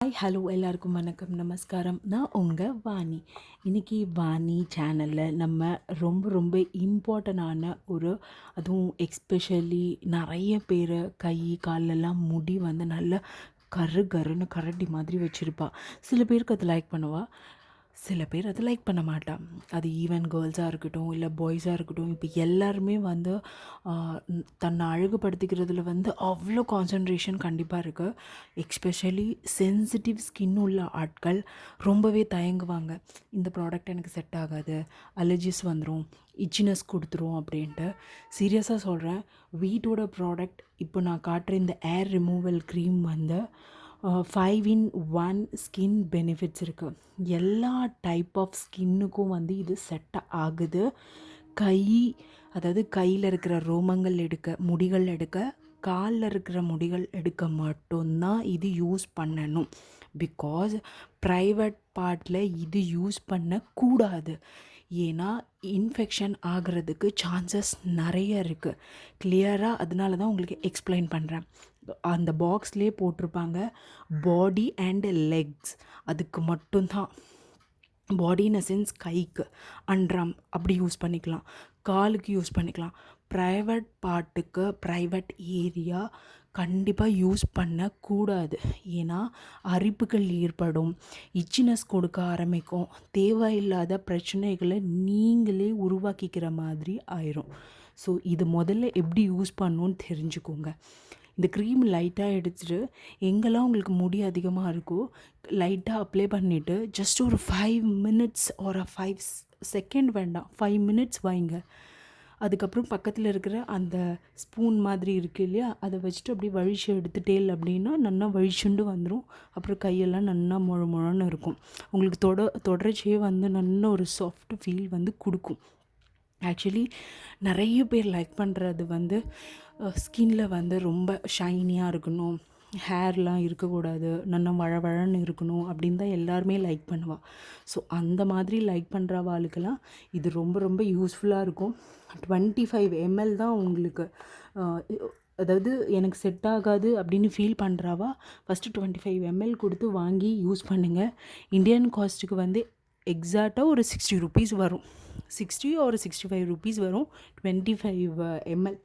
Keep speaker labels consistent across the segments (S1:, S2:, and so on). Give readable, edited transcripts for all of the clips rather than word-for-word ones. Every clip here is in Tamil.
S1: ஹாய் ஹலோ எல்லாருக்கும் வணக்கம் நமஸ்காரம். நான் உங்கள் வாணி. இன்றைக்கி வாணி சேனலில் நம்ம ரொம்ப ரொம்ப இம்பார்ட்டண்டான அதுவும் எக்ஸ்பெஷலி நிறைய பேர் கை காலெல்லாம் முடி வந்து நல்ல கரு கருன்னு கரண்டி மாதிரி வச்சுருப்பா. சில பேருக்கு அது லைக் பண்ணுவா, சில பேர் அதை லைக் பண்ண மாட்டான். அது ஈவன் கேர்ள்ஸாக இருக்கட்டும் இல்லை பாய்ஸாக இருக்கட்டும், இப்போ எல்லாருமே வந்து தன்னை அழகுபடுத்திக்கிறதுல வந்து அவ்வளோ கான்சன்ட்ரேஷன் கண்டிப்பாக இருக்குது. எக்ஸ்பெஷலி சென்சிட்டிவ் ஸ்கின் உள்ள ஆட்கள் ரொம்பவே தயங்குவாங்க. இந்த ப்ராடக்ட் எனக்கு செட் ஆகாது, அலர்ஜிஸ் வந்துடும், இச்சினஸ் கொடுத்துரும் அப்படின்ட்டு. சீரியஸாக சொல்கிறேன், வீட்டோட ப்ராடக்ட் இப்போ நான் காட்டுற இந்த ஏர் ரிமூவல் க்ரீம் வந்து 5-in-1 ஸ்கின் பெனிஃபிட்ஸ் இருக்குது. எல்லா டைப் ஆஃப் ஸ்கின்னுக்கும் வந்து இது செட் ஆகுது. அதாவது கையில் இருக்கிற ரோமங்கள் எடுக்க, முடிகள் எடுக்க, காலில் இருக்கிற முடிகள் எடுக்க மட்டும்தான் இது யூஸ் பண்ணணும். பிகாஸ் ப்ரைவேட் பார்ட்டில் இது யூஸ் பண்ணக்கூடாது. ஏன்னா இன்ஃபெக்ஷன் ஆகிறதுக்கு சான்சஸ் நிறைய இருக்குது. கிளியராக அதனால தான் உங்களுக்கு எக்ஸ்பிளைன் பண்ணுறேன். அந்த பாக்ஸ்லேயே போட்டிருப்பாங்க பாடி அண்ட் லெக்ஸ், அதுக்கு மட்டும்தான். பாடி இன் அ சென்ஸ் கைக்கு, அண்ட்ரம் அப்படி யூஸ் பண்ணிக்கலாம், காலுக்கு யூஸ் பண்ணிக்கலாம். ப்ரைவேட் பார்ட்டுக்கு, ப்ரைவேட் ஏரியா கண்டிப்பாக யூஸ் பண்ணக்கூடாது. ஏன்னா அரிப்புகள் ஏற்படும், இச்சினஸ் கொடுக்க ஆரம்பிக்கும், தேவையில்லாத பிரச்சனைகளை நீங்களே உருவாக்கிக்கிற மாதிரி ஆயிரும். ஸோ இது முதல்ல எப்படி யூஸ் பண்ணணுன்னு தெரிஞ்சுக்கோங்க. இந்த க்ரீம் லைட்டாக எடுத்துகிட்டு எங்கெல்லாம் உங்களுக்கு முடி அதிகமாக இருக்கோ லைட்டாக அப்ளை பண்ணிவிட்டு ஜஸ்ட் ஒரு 5 மினிட்ஸ் ஒரு 5 செகண்ட் வேண்டாம், 5 மினிட்ஸ் வைங்க. அதுக்கப்புறம் பக்கத்தில் இருக்கிற அந்த ஸ்பூன் மாதிரி இருக்குது இல்லையா, அதை வச்சுட்டு அப்படியே வழிச்சு எடுத்துட்டேல் அப்படின்னா நல்லா வழிச்சுண்டு வந்துடும். அப்புறம் கையெல்லாம் நல்லா முழன்னு இருக்கும். உங்களுக்கு தொடர்ச்சியே வந்து நல்ல ஒரு சாஃப்ட் ஃபீல் வந்து கொடுக்கும். ஆக்சுவலி நிறைய பேர் லைக் பண்ணுறது வந்து ஸ்கின்னில் வந்து ரொம்ப ஷைனியாக இருக்கணும், ஹேர்லாம் இருக்கக்கூடாது, நல்லா வழவழன்னு இருக்கணும் அப்படின்னு தான் எல்லாருமே லைக் பண்ணுவாள். ஸோ அந்த மாதிரி லைக் பண்ணுறவாளுக்கெல்லாம் இது ரொம்ப ரொம்ப யூஸ்ஃபுல்லாக இருக்கும். 25 ml தான் உங்களுக்கு. அதாவது எனக்கு செட் ஆகாது அப்படின்னு ஃபீல் பண்ணுறாவா ஃபஸ்ட்டு 25 ml கொடுத்து வாங்கி யூஸ் பண்ணுங்கள். இந்தியன் காஸ்ட்டுக்கு வந்து எக்ஸாக்டாக ஒரு 60 rupees வரும், 60 ஒரு 65 rupees வரும் 25 ml.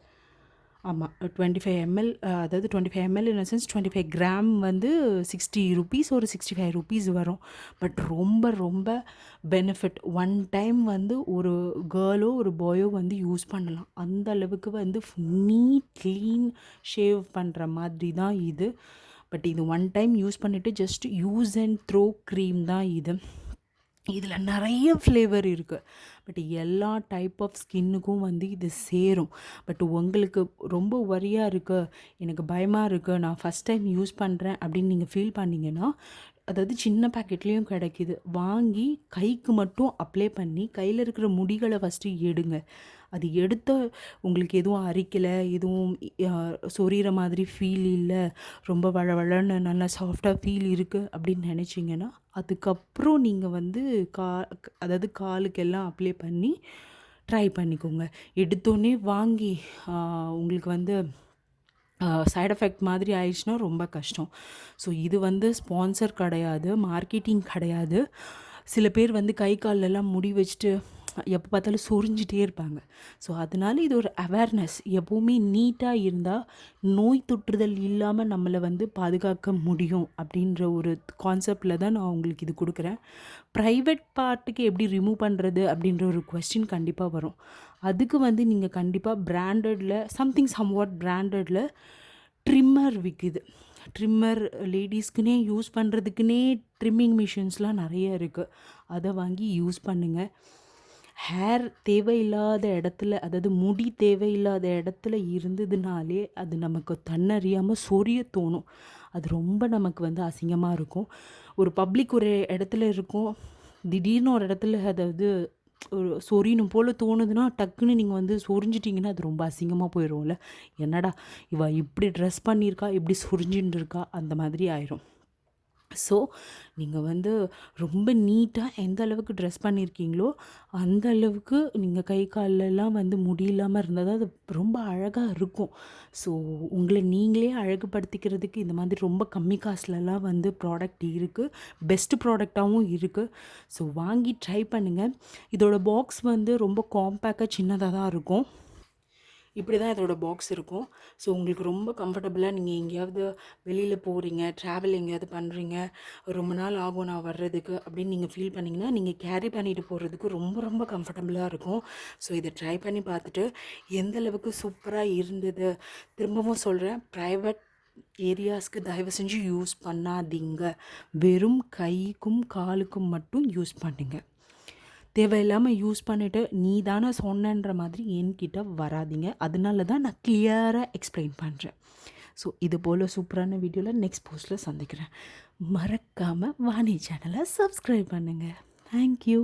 S1: ஆமாம், 25 ml, அதாவது 25 ml இன் சென்ஸ் 25 கிராம் வந்து 60 rupees ஒரு 65 rupees வரும். பட் ரொம்ப ரொம்ப பெனிஃபிட். ஒன் டைம் வந்து ஒரு கேர்ளோ ஒரு பாயோ வந்து யூஸ் பண்ணலாம். அந்த அளவுக்கு வந்து நீட் க்ளீன் ஷேவ் பண்ணுற மாதிரி தான் இது. பட் இது ஒன் டைம் யூஸ் பண்ணிவிட்டு just use and throw cream தான் இது. இதில் நிறைய ஃப்ளேவர் இருக்குது. பட் எல்லா டைப் ஆஃப் ஸ்கின்னுக்கும் வந்து இது சேரும். பட் உங்களுக்கு ரொம்ப வரியாக இருக்குது, எனக்கு பயமாக இருக்குது, நான் ஃபஸ்ட் டைம் யூஸ் பண்ணுறேன் அப்படின்னு நீங்கள் ஃபீல் பண்ணிங்கன்னா, அதாவது சின்ன பேக்கெட்லேயும் கிடைக்கிது, வாங்கி கைக்கு மட்டும் அப்ளை பண்ணி கையில் இருக்கிற முடிகளை ஃபஸ்ட்டு எடுங்க. அது எடுத்த உங்களுக்கு எதுவும் அரிக்கலை, எதுவும் சொரிகிற மாதிரி ஃபீல் இல்லை, ரொம்ப வழவழன்னு நல்லா சாஃப்டாக ஃபீல் இருக்குது அப்படின்னு நினச்சிங்கன்னா, அதுக்கப்புறம் நீங்கள் வந்து அதாவது காலுக்கெல்லாம் அப்ளை பண்ணி ட்ரை பண்ணிக்கோங்க. எடுத்தோடனே வாங்கி உங்களுக்கு வந்து சைட் எஃபெக்ட் மாதிரி ஆயிடுச்சுன்னா ரொம்ப கஷ்டம். ஸோ இது வந்து ஸ்பான்சர் கிடையாது, மார்க்கெட்டிங் கிடையாது. சில பேர் வந்து கை காலெல்லாம் முடி வச்சுட்டு எப்போ பார்த்தாலும் சொரிஞ்சிட்டே இருப்பாங்க. ஸோ அதனால இது ஒரு அவேர்னஸ். எப்போவுமே நீட்டாக இருந்தால் நோய் தொற்றுதல் இல்லாமல் நம்மளை வந்து பாதுகாக்க முடியும் அப்படின்ற ஒரு கான்செப்டில் தான் நான் உங்களுக்கு இது கொடுக்குறேன். ப்ரைவேட் பார்ட்டுக்கு எப்படி ரிமூவ் பண்ணுறது அப்படின்ற ஒரு கொஸ்டின் கண்டிப்பாக வரும். அதுக்கு வந்து நீங்கள் கண்டிப்பாக பிராண்டடில் சம்வாட் பிராண்டடில் ட்ரிம்மர் விற்குது. ட்ரிம்மர் லேடிஸ்க்குனே யூஸ் பண்ணுறதுக்குனே ட்ரிம்மிங் மிஷின்ஸ்லாம் நிறைய இருக்குது. அதை வாங்கி யூஸ் பண்ணுங்கள். ஹேர் தேவையில்லாத இடத்துல, அதாவது முடி தேவையில்லாத இடத்துல இருந்ததுனாலே அது நமக்கு தன்னறியாமல் சொரிய தோணும். அது ரொம்ப நமக்கு வந்து அசிங்கமாக இருக்கும். ஒரு பப்ளிக் ஒரு இடத்துல இருக்கும், திடீர்னு ஒரு இடத்துல அதாவது ஒரு சொரியணும் போல் தோணுதுன்னா டக்குன்னு நீங்கள் வந்து சொரிஞ்சிட்டிங்கன்னா அது ரொம்ப அசிங்கமாக போயிடும்ல. என்னடா இவள் இப்படி ட்ரெஸ் பண்ணியிருக்கா, இப்படி சொரிஞ்சுட்டு இருக்கா, அந்த மாதிரி ஆயிரும். ஸோ நீங்கள் வந்து ரொம்ப நீட்டாக எந்த அளவுக்கு ட்ரெஸ் பண்ணியிருக்கீங்களோ அந்த அளவுக்கு நீங்கள் கை கால்லலாம் வந்து முடி இல்லாமல் இருந்தால் தான் அது ரொம்ப அழகாக இருக்கும். ஸோ உங்களை நீங்களே அழகுபடுத்திக்கிறதுக்கு இந்த மாதிரி ரொம்ப கம்மி காசுலலாம் வந்து ப்ராடக்ட் இருக்குது. பெஸ்ட்டு ப்ராடக்டாகவும் இருக்குது. ஸோ வாங்கி ட்ரை பண்ணுங்கள். இதோட பாக்ஸ் வந்து ரொம்ப காம்பேக்டாக சின்னதாக தான் இருக்கும். இப்படி தான் இதோட பாக்ஸ் இருக்கும். ஸோ உங்களுக்கு ரொம்ப கம்ஃபர்டபுளாக நீங்கள் எங்கேயாவது வெளியில் போகிறீங்க, ட்ராவல் எங்கேயாவது பண்ணுறீங்க, ரொம்ப நாள் ஆகும் நான் வர்றதுக்கு அப்படின்னு நீங்கள் ஃபீல் பண்ணிங்கன்னா, நீங்கள் கேரி பண்ணிட்டு போகிறதுக்கு ரொம்ப ரொம்ப கம்ஃபர்டபுளாக இருக்கும். ஸோ இதை ட்ரை பண்ணி பார்த்துட்டு எந்த அளவுக்கு சூப்பராக இருந்தது, திரும்பவும் சொல்கிறேன், ப்ரைவேட் ஏரியாஸ்க்கு தயவு செஞ்சு யூஸ் பண்ணாதீங்க. வெறும் கைக்கும் காலுக்கும் மட்டும் யூஸ் பண்ணுங்க. தேவையில்லாமல் யூஸ் பண்ணிவிட்டு நீ தானே சொன்னன்ற மாதிரி என்கிட்ட வராதீங்க. அதனால தான் நான் கிளியராக எக்ஸ்பிளைன் பண்ணுறேன். ஸோ இது போல் சூப்பரான வீடியோவில் நெக்ஸ்ட் போஸ்ட்டில் சந்திக்கிறேன். மறக்காமல் வாணி சேனலை சப்ஸ்கிரைப் பண்ணுங்கள். தேங்க்யூ.